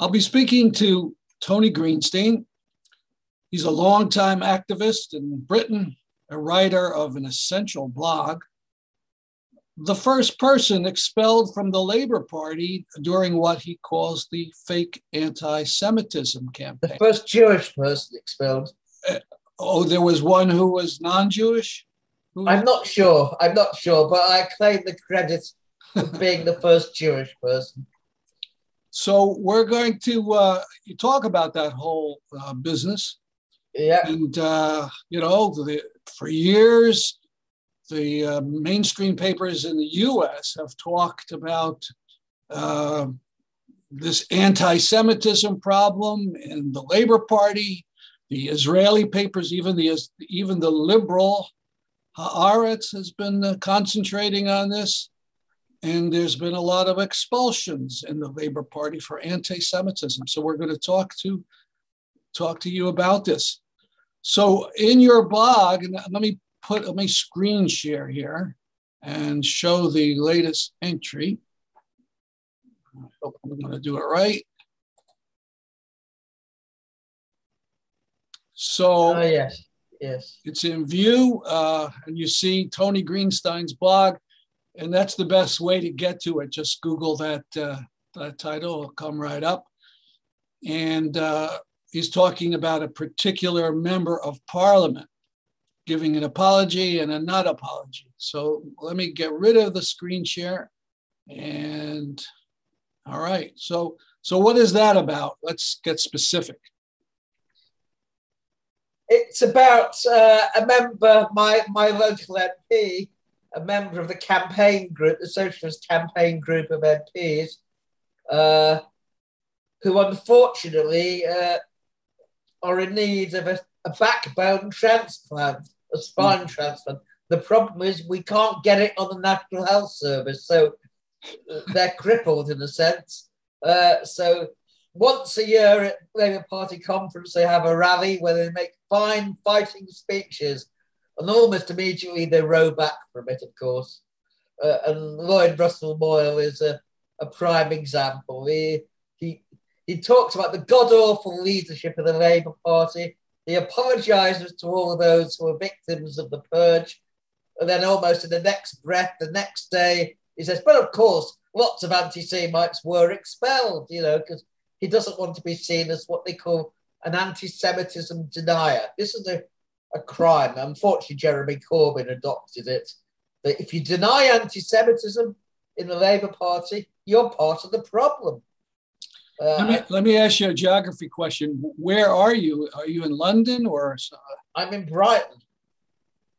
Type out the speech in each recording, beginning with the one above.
I'll be speaking to Tony Greenstein. He's a longtime activist in Britain, a writer of an essential blog, the first person expelled from the Labour Party during what he calls the fake anti-Semitism campaign. The first Jewish person expelled. There was one who was non-Jewish? I'm not sure, but I claim the credit for being the first Jewish person. So we're going to talk about that whole business. Yeah. And, for years, the mainstream papers in the US have talked about this anti-Semitism problem in the Labour Party. The Israeli papers, even the liberal Haaretz has been concentrating on this. And there's been a lot of expulsions in the Labour Party for anti-Semitism. So we're going to talk to you about this. So in your blog, and let me screen share here and show the latest entry. I hope I'm going to do it right. So yes, it's in view, and you see Tony Greenstein's blog, and that's the best way to get to it. Just Google that title; it'll come right up. And he's talking about a particular member of Parliament giving an apology and a not apology. So let me get rid of the screen share. And all right, so what is that about? Let's get specific. It's about a member, my local MP, a member of the campaign group, the Socialist campaign group of MPs, who unfortunately are in need of a backbone transplant, a spine transplant. The problem is we can't get it on the National Health Service, so they're crippled in a sense. So once a year at Labour Party conference, they have a rally where they make fine fighting speeches, and almost immediately they row back from it, of course. And Lloyd Russell Moyle is a prime example. He talks about the god-awful leadership of the Labour Party. He apologises to all of those who are victims of the purge. And then almost in the next breath, the next day, he says, but of course, lots of anti-Semites were expelled, because he doesn't want to be seen as what they call an anti-Semitism denier. This is a crime. Unfortunately, Jeremy Corbyn adopted it. That if you deny anti-Semitism in the Labour Party, you're part of the problem. Let me ask you a geography question. Where are you? Are you in London or? I'm in Brighton.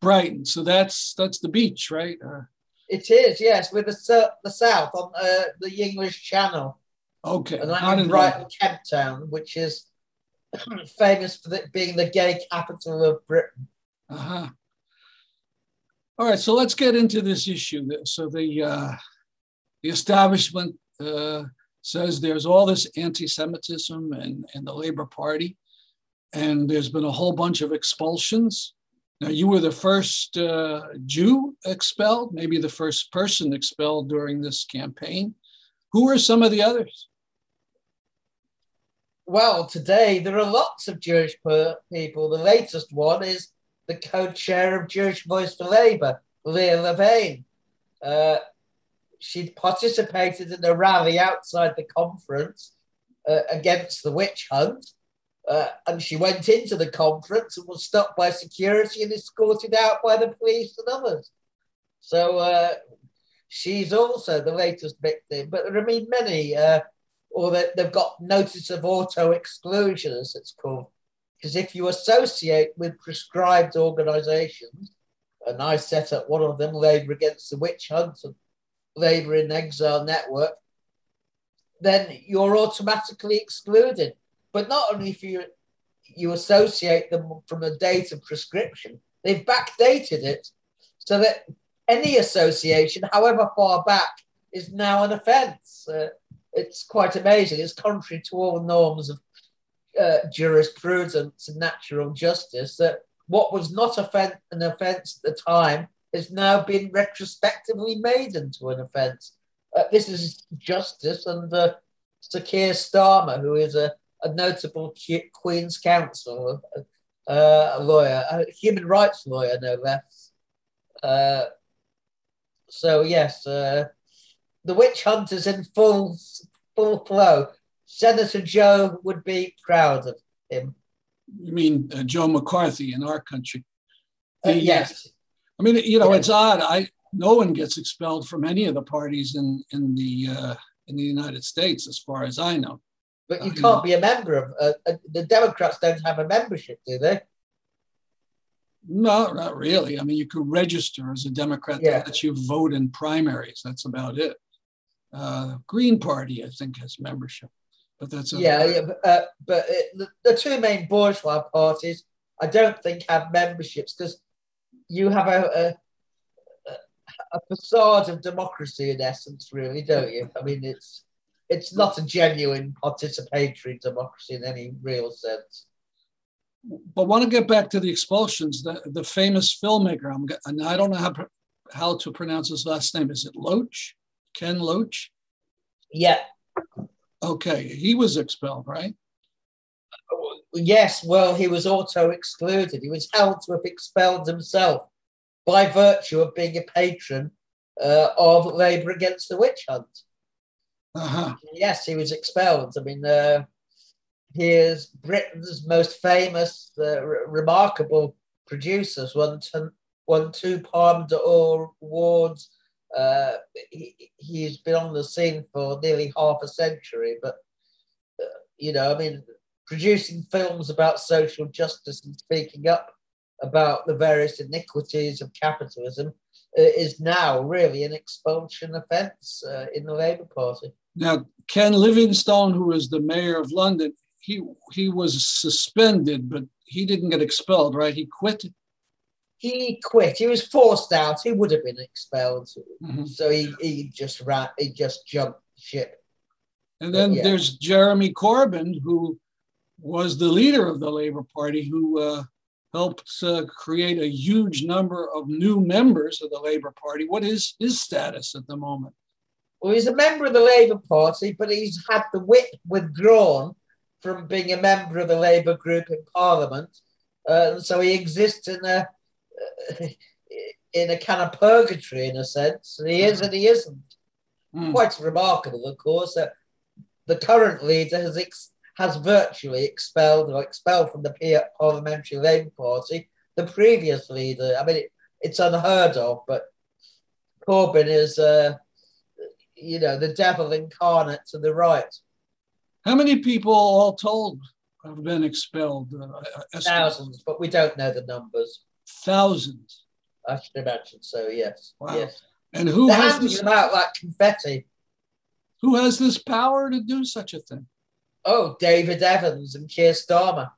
Brighton. So that's the beach, right? It is, yes. We're the south on the English Channel. Okay. And I'm in Brighton, Kent Town, which is famous for being the gay capital of Britain. Uh-huh. All right. So let's get into this issue. So the establishment says there's all this anti-Semitism in the Labour Party, and there's been a whole bunch of expulsions. Now, you were the first Jew expelled, maybe the first person expelled during this campaign. Who are some of the others? Well, today there are lots of Jewish people. The latest one is the co-chair of Jewish Voice for Labour, Blair Levine. She participated in a rally outside the conference against the witch hunt. And she went into the conference and was stopped by security and escorted out by the police and others. So she's also the latest victim. But there are many, or they've got notice of auto-exclusion, as it's called. Because if you associate with prescribed organisations, and I set up one of them, Labour Against the Witch Hunt and Labour in Exile Network, then you're automatically excluded. But not only if you associate them from a date of prescription, they've backdated it so that any association, however far back, is now an offence. It's quite amazing. It's contrary to all norms of jurisprudence and natural justice that what was not an offence at the time has now been retrospectively made into an offence. This is justice, and Sir Keir Starmer, who is a notable Queen's Counsel, a lawyer, a human rights lawyer, no less. So yes, the witch hunt is in full flow. Senator Joe would be proud of him. You mean Joe McCarthy in our country? Yes. I mean, it's odd. No one gets expelled from any of the parties in the United States, as far as I know. But you can't be a member of the Democrats. Don't have a membership, do they? No, not really. I mean, you could register as a Democrat that lets you vote in primaries. That's about it. Green Party, I think, has membership, but that's but the two main bourgeois parties, I don't think, have memberships, because you have a facade of democracy in essence, really, don't you? I mean, it's not a genuine participatory democracy in any real sense. But I want to get back to the expulsions. The famous filmmaker, and I don't know how to pronounce his last name. Is it Loach? Ken Loach? Yeah. Okay, he was expelled, right? Yes, well, he was auto-excluded. He was held to have expelled himself by virtue of being a patron of Labour against the witch hunt. Uh-huh. Yes, he was expelled. I mean, he is Britain's most famous, remarkable producers. Won 2 Palme d'Or awards. He's been on the scene for nearly half a century. But, I mean, producing films about social justice and speaking up about the various iniquities of capitalism is now really an expulsion offence in the Labour Party. Now, Ken Livingstone, who is the mayor of London, he was suspended, but he didn't get expelled, right? He quit. He quit. He was forced out. He would have been expelled. Mm-hmm. So he just jumped ship. And then there's Jeremy Corbyn, who was the leader of the Labour Party, who helped create a huge number of new members of the Labour Party. What is his status at the moment? Well, he's a member of the Labour Party, but he's had the whip withdrawn from being a member of the Labour group in Parliament. So he exists in a kind of purgatory, in a sense. He is and he isn't. Quite remarkable, of course. The current leader has virtually expelled from the Parliamentary Labour Party the previous leader. I mean, it's unheard of, but Corbyn is, the devil incarnate to the right. How many people, all told, have been expelled? Thousands, but we don't know the numbers. Thousands? I should imagine so, yes. Wow. Yes. And who They're has handing this? them out like confetti. Who has this power to do such a thing? Oh, David Evans and Keir Starmer.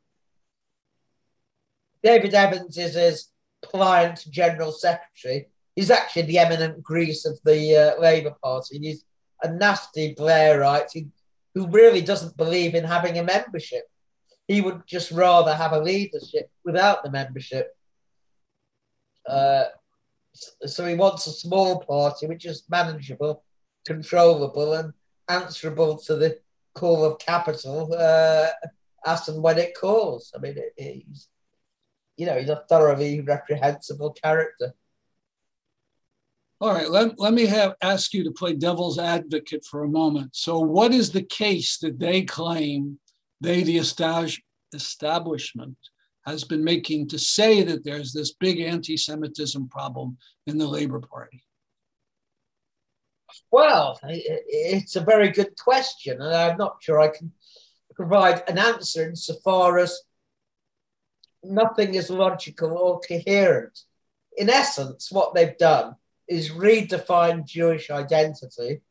David Evans is his pliant general secretary. He's actually the eminent Grease of the Labour Party. He's a nasty Blairite who really doesn't believe in having a membership. He would just rather have a leadership without the membership. So he wants a small party which is manageable, controllable, and answerable to the call of capital as and when it calls. I mean, he's a thoroughly reprehensible character. All right, let me ask you to play devil's advocate for a moment. So what is the case that they claim, the establishment, has been making to say that there's this big anti-Semitism problem in the Labour Party? Well, it's a very good question, and I'm not sure I can provide an answer insofar as nothing is logical or coherent. In essence, what they've done is redefine Jewish identity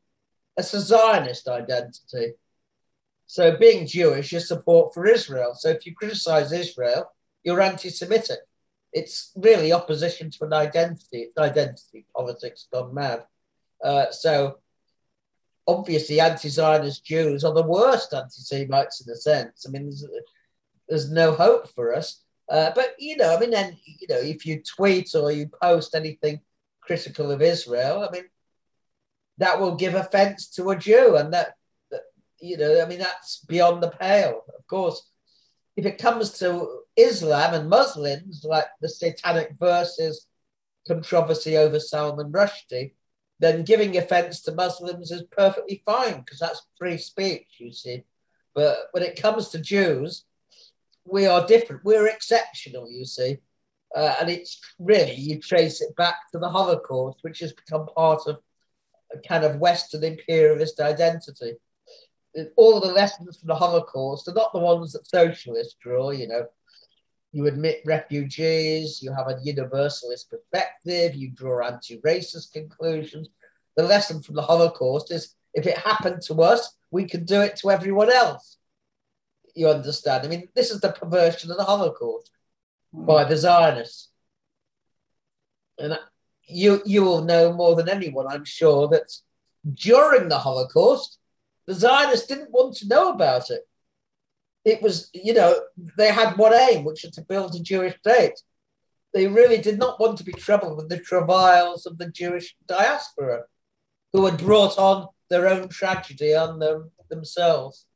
as a Zionist identity. So being Jewish is support for Israel. So if you criticize Israel, you're anti-Semitic. It's really opposition to an identity. It's identity politics gone mad. So obviously anti-Zionist Jews are the worst anti-Semites in a sense. I mean, there's no hope for us. But, if you tweet or you post anything critical of Israel, I mean, that will give offense to a Jew, and I mean, that's beyond the pale. Of course, if it comes to Islam and Muslims, like the satanic verses controversy over Salman Rushdie, then giving offense to Muslims is perfectly fine because that's free speech, you see. But when it comes to Jews, we are different. We're exceptional, you see. And it's really, you trace it back to the Holocaust, which has become part of a kind of Western imperialist identity. All the lessons from the Holocaust are not the ones that socialists draw, You admit refugees, you have a universalist perspective, you draw anti-racist conclusions. The lesson from the Holocaust is if it happened to us, we can do it to everyone else. You understand? I mean, this is the perversion of the Holocaust by the Zionists. And you will know more than anyone, I'm sure, that during the Holocaust, the Zionists didn't want to know about it. It was, they had one aim, which was to build a Jewish state. They really did not want to be troubled with the travails of the Jewish diaspora, who had brought on their own tragedy on themselves.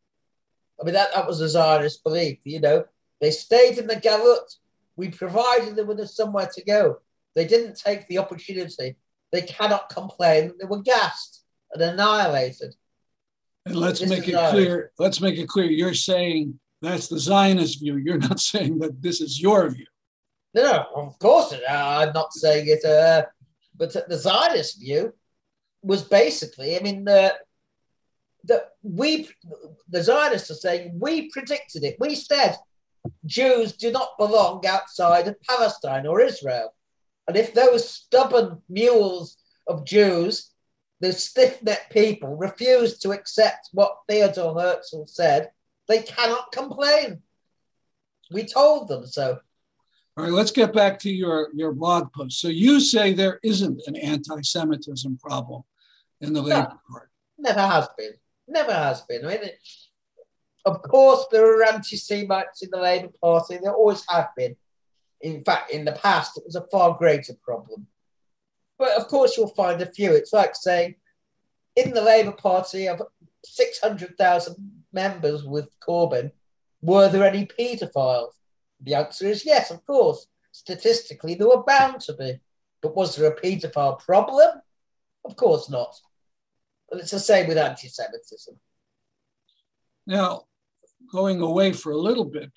I mean, that was a Zionist belief, They stayed in the Galut. We provided them with somewhere to go. They didn't take the opportunity. They cannot complain. They were gassed and annihilated. And let's make it clear. Let's make it clear. You're saying that's the Zionist view. You're not saying that this is your view. No, of course I'm not saying it. But the Zionist view was basically, I mean, the Zionists are saying we predicted it. We said Jews do not belong outside of Palestine or Israel, and if those stubborn mules of Jews, the stiff-necked people, refuse to accept what Theodor Herzl said, they cannot complain. We told them so. All right, let's get back to your blog post. So you say there isn't an anti-Semitism problem in the Labour Party. Never has been. Never has been. I mean, of course, there are anti-Semites in the Labour Party. There always have been. In fact, in the past, it was a far greater problem. But of course, you'll find a few. It's like saying, in the Labour Party of 600,000 members with Corbyn, were there any paedophiles? The answer is yes, of course. Statistically, there were bound to be. But was there a paedophile problem? Of course not. And it's the same with anti-Semitism. Now, going away for a little bit,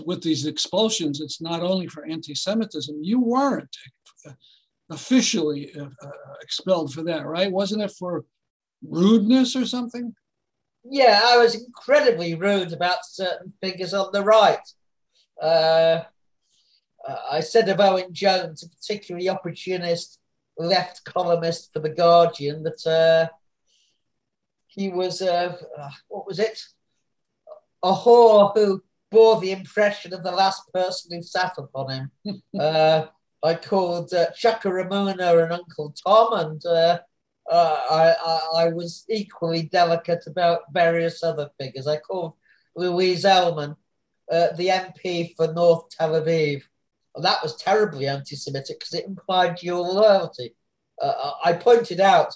with these expulsions, it's not only for anti-Semitism. You weren't officially expelled for that, right? Wasn't it for rudeness or something? Yeah, I was incredibly rude about certain figures on the right. I said of Owen Jones, a particularly opportunist left columnist for The Guardian, that he was, what was it? A whore who bore the impression of the last person who sat upon him. I called Chaka Ramona and Uncle Tom, and I was equally delicate about various other figures. I called Louise Ellman, the MP for North Tel Aviv. And that was terribly anti-Semitic because it implied dual loyalty. I pointed out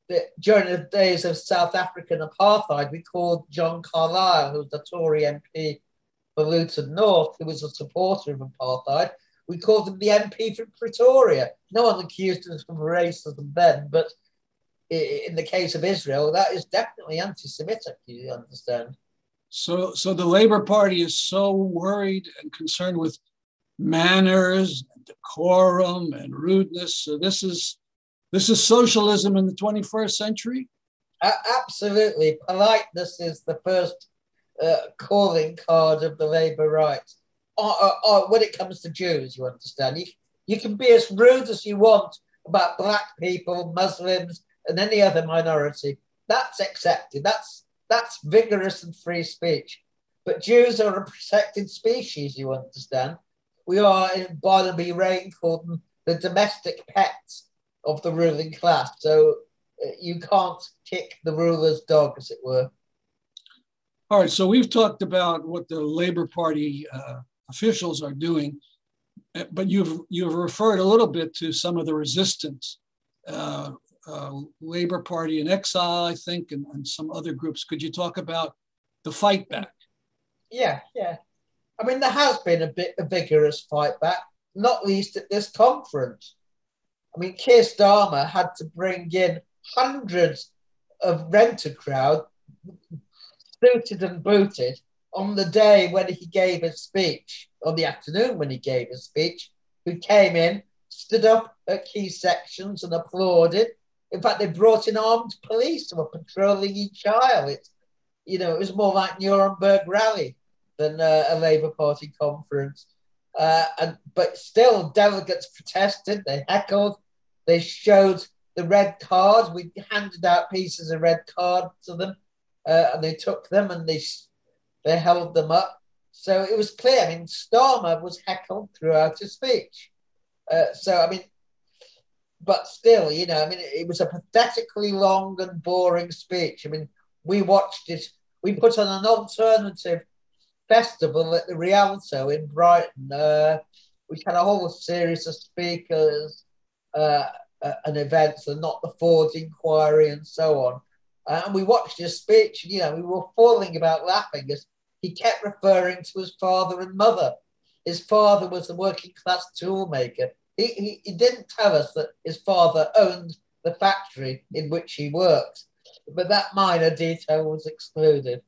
that during the days of South African apartheid, we called John Carlyle, who was the Tory MP for Luton North, who was a supporter of apartheid, we called him the MP for Pretoria. No one accused us of racism then, but in the case of Israel, that is definitely anti-Semitic, you understand. So the Labour Party is so worried and concerned with manners, and decorum, and rudeness. So this is socialism in the 21st century? Absolutely. Politeness is the first calling card of the Labour right. When it comes to Jews, you understand. You can be as rude as you want about black people, Muslims, and any other minority. That's accepted. That's vigorous and free speech. But Jews are a protected species, you understand. We are, in Barnaby Rain, called them the domestic pets of the ruling class. So you can't kick the ruler's dog, as it were. All right, so we've talked about what the Labour Party officials are doing, but you've referred a little bit to some of the resistance Labor Party in Exile, I think, and some other groups. Could you talk about the fight back? Yeah, yeah. I mean, there has been a vigorous fight back, not least at this conference. I mean, Keir Starmer had to bring in hundreds of renter crowd, suited and booted, on the day when he gave his speech, on the afternoon when he gave his speech, who came in, stood up at key sections and applauded. In fact, they brought in armed police who were patrolling each aisle. It was more like Nuremberg rally than a Labour Party conference. But still, delegates protested, they heckled, they showed the red card. We handed out pieces of red card to them, and they took them and they held them up. So it was clear. I mean, Starmer was heckled throughout his speech. But still, it was a pathetically long and boring speech. I mean, we watched it. We put on an alternative festival at the Rialto in Brighton. We had a whole series of speakers and events, and Not the Ford inquiry and so on. And we watched his speech, and we were falling about laughing as he kept referring to his father and mother. His father was a working class toolmaker. He didn't tell us that his father owned the factory in which he worked, but that minor detail was excluded.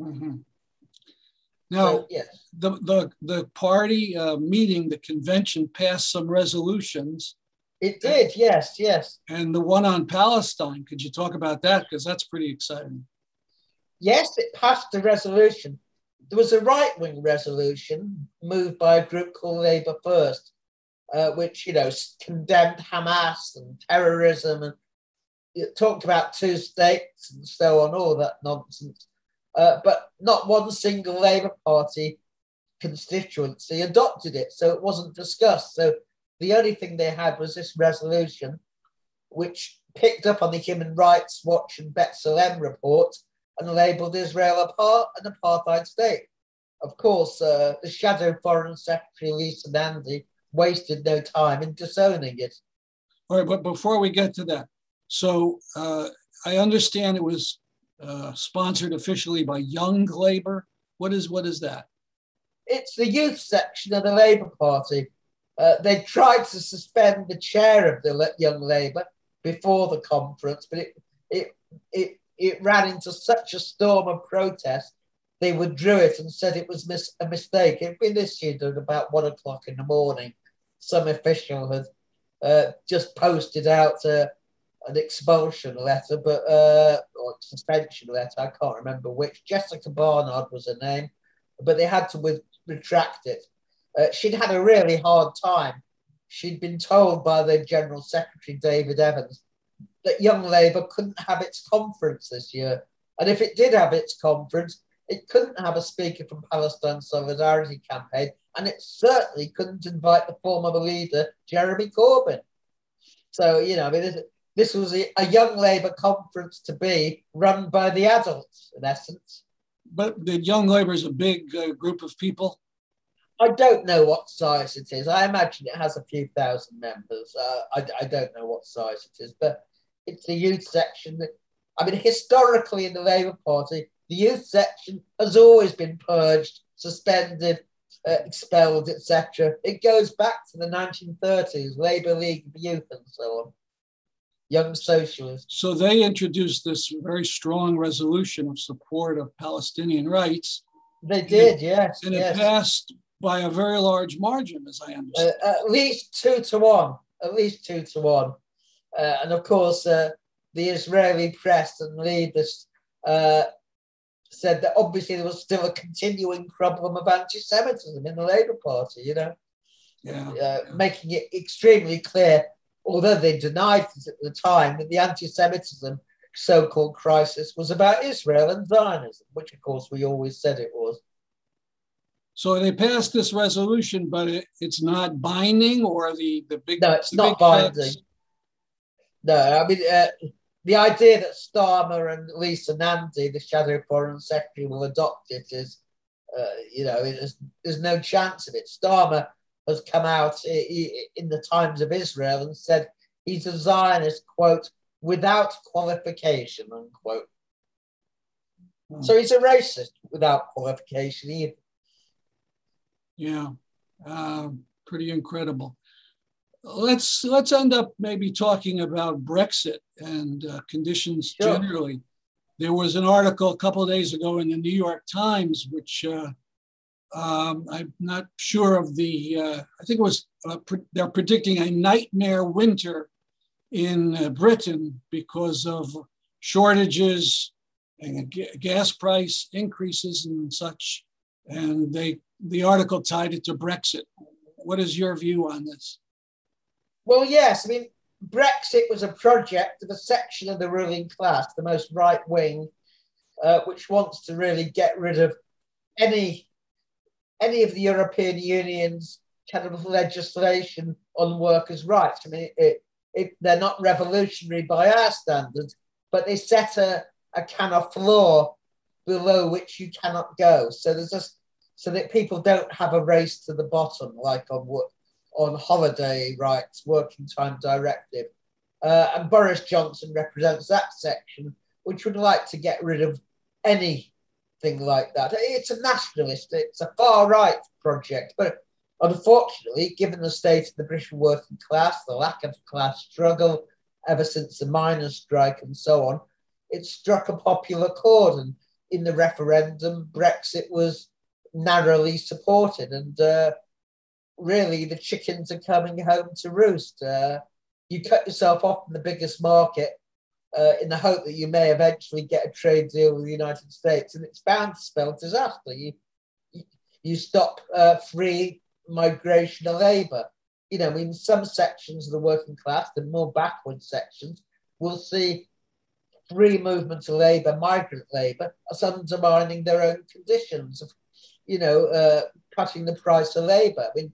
Mm-hmm. Now, so, yes. the party meeting, the convention passed some resolutions. It did, yes. And the one on Palestine, could you talk about that? Because that's pretty exciting. Yes, it passed a resolution. There was a right-wing resolution moved by a group called Labour First, which, condemned Hamas and terrorism and it talked about two states and so on, all that nonsense. But not one single Labour Party constituency adopted it, so it wasn't discussed. So the only thing they had was this resolution, which picked up on the Human Rights Watch and B'Tselem report and labelled Israel an apartheid state. Of course, the shadow Foreign Secretary Lisa Nandy wasted no time in disowning it. All right, but before we get to that, so I understand it was sponsored officially by Young Labour. What is that? It's the youth section of the Labour Party. They tried to suspend the chair of the Young Labour before the conference, but it ran into such a storm of protest, they withdrew it and said it was a mistake. It had been issued at about 1 o'clock in the morning. Some official had just posted out an expulsion letter, or suspension letter, I can't remember which. Jessica Barnard was her name, but they had to retract it. She'd had a really hard time. She'd been told by the General Secretary, David Evans, that Young Labour couldn't have its conference this year. And if it did have its conference, it couldn't have a speaker from Palestine Solidarity Campaign, and it certainly couldn't invite the former leader, Jeremy Corbyn. So, this was a Young Labour conference to be run by the adults, in essence. But the Young Labour is a big group of people? I don't know what size it is. I imagine it has a few thousand members. I don't know what size it is, but it's the youth section. Historically in the Labour Party, the youth section has always been purged, suspended, expelled, etc. It goes back to the 1930s, Labour League of Youth and so on. Young Socialists. So they introduced this very strong resolution of support of Palestinian rights. They did, yes. And it passed by a very large margin, as I understand. At least 2-1. At least 2-1. And of course, the Israeli press and leaders said that obviously there was still a continuing problem of anti-Semitism in the Labour Party, making it extremely clear, although they denied it at the time, that the anti-Semitism so-called crisis was about Israel and Zionism, which of course we always said it was. So they passed this resolution, but it's not binding, or the big... No, it's not binding. No, the idea that Starmer and Lisa Nandy, the shadow foreign secretary, will adopt it is, there's no chance of it. Starmer has come out in the Times of Israel and said he's a Zionist, quote, without qualification, unquote. So he's a racist without qualification either. Yeah, pretty incredible. Let's end up maybe talking about Brexit and conditions generally. There was an article a couple of days ago in the New York Times, which I'm not sure of I think it was, they're predicting a nightmare winter in Britain because of shortages and gas price increases and such. And the article tied it to Brexit. What is your view on this? Well, yes. I mean, Brexit was a project of a section of the ruling class, the most right wing, which wants to really get rid of any of the European Union's kind of legislation on workers' rights. I mean, they're not revolutionary by our standards, but they set a kind of floor below which you cannot go. So there's just so that people don't have a race to the bottom, like on holiday rights, working time directive. And Boris Johnson represents that section, which would like to get rid of anything like that. It's a nationalist, it's a far-right project, but unfortunately, given the state of the British working class, the lack of class struggle ever since the miners' strike and so on, it struck a popular chord. And in the referendum, Brexit was narrowly supported. And really, the chickens are coming home to roost. You cut yourself off from the biggest market in the hope that you may eventually get a trade deal with the United States, and it's bound to spell disaster. You stop free migration of labour. You know, in some sections of the working class, the more backward sections, will see free movement of labour, migrant labour, as undermining their own conditions of, cutting the price of labour. I mean,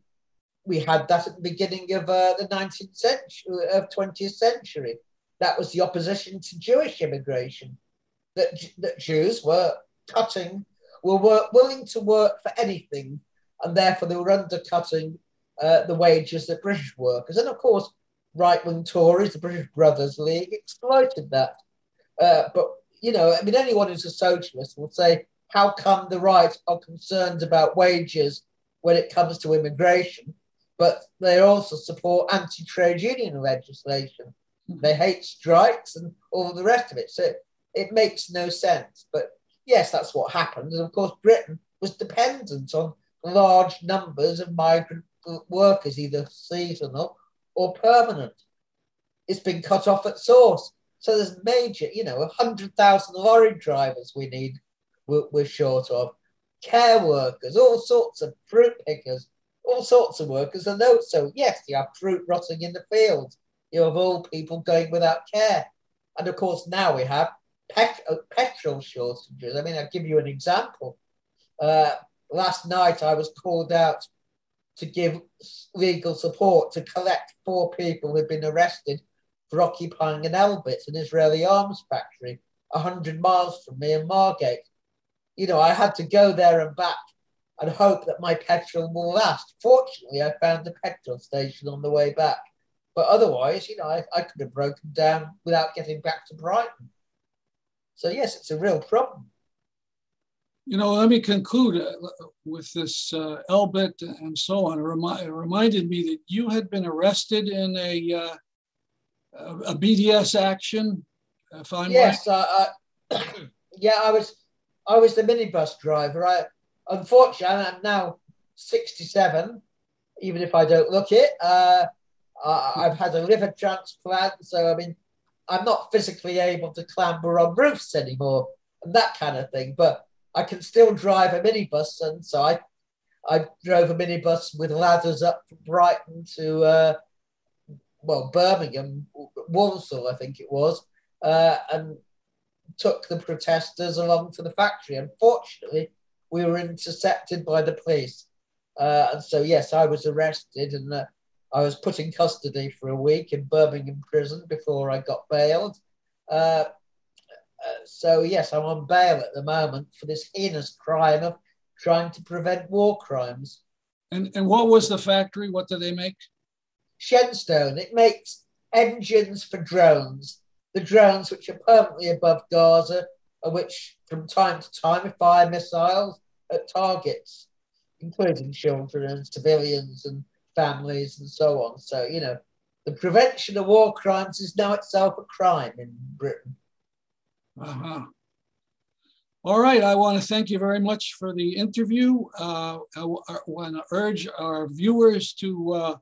we had that at the beginning of the 19th century, of 20th century. That was the opposition to Jewish immigration, that Jews were willing to work for anything, and therefore they were undercutting the wages of British workers. And of course, right-wing Tories, the British Brothers League, exploited that. But, anyone who's a socialist will say, how come the right are concerned about wages when it comes to immigration, but they also support anti-trade union legislation? They hate strikes and all the rest of it. So it makes no sense. But yes, that's what happened. And of course, Britain was dependent on large numbers of migrant workers, either seasonal or permanent. It's been cut off at source. So there's major, 100,000 lorry drivers we're short of, care workers, all sorts of fruit pickers, all sorts of workers. And so, yes, you have fruit rotting in the fields. You have all people going without care. And of course, now we have petrol shortages. I mean, I'll give you an example. Last night, I was called out to give legal support to collect 4 people who'd been arrested for occupying an Elbit, an Israeli arms factory, 100 miles from me in Margate. I had to go there and back and hope that my petrol will last. Fortunately, I found a petrol station on the way back. But otherwise, I could have broken down without getting back to Brighton. So, yes, it's a real problem. Let me conclude with this Elbit and so on. It reminded me that you had been arrested in a BDS action, if I'm right. Yes, I was the minibus driver. Unfortunately, I'm now 67, even if I don't look it. I've had a liver transplant, so I'm not physically able to clamber on roofs anymore and that kind of thing. But I can still drive a minibus, and so I drove a minibus with ladders up from Brighton to Birmingham, Walsall, I think it was, and took the protesters along to the factory. Unfortunately, we were intercepted by the police, and so yes, I was arrested and I was put in custody for a week in Birmingham prison before I got bailed. So yes, I'm on bail at the moment for this heinous crime of trying to prevent war crimes. And what was the factory? What do they make? Shenstone. It makes engines for drones. the drones which are permanently above Gaza, which from time to time fire missiles at targets, including children and civilians and families and so on. So, you know, the prevention of war crimes is now itself a crime in Britain. Uh-huh. All right, I want to thank you very much for the interview. I want to urge our viewers to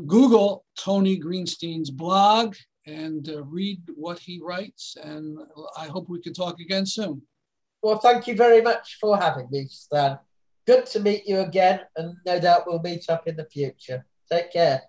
Google Tony Greenstein's blog and read what he writes. And I hope we can talk again soon. Well, thank you very much for having me, Stan. Good to meet you again, and no doubt we'll meet up in the future. Take care.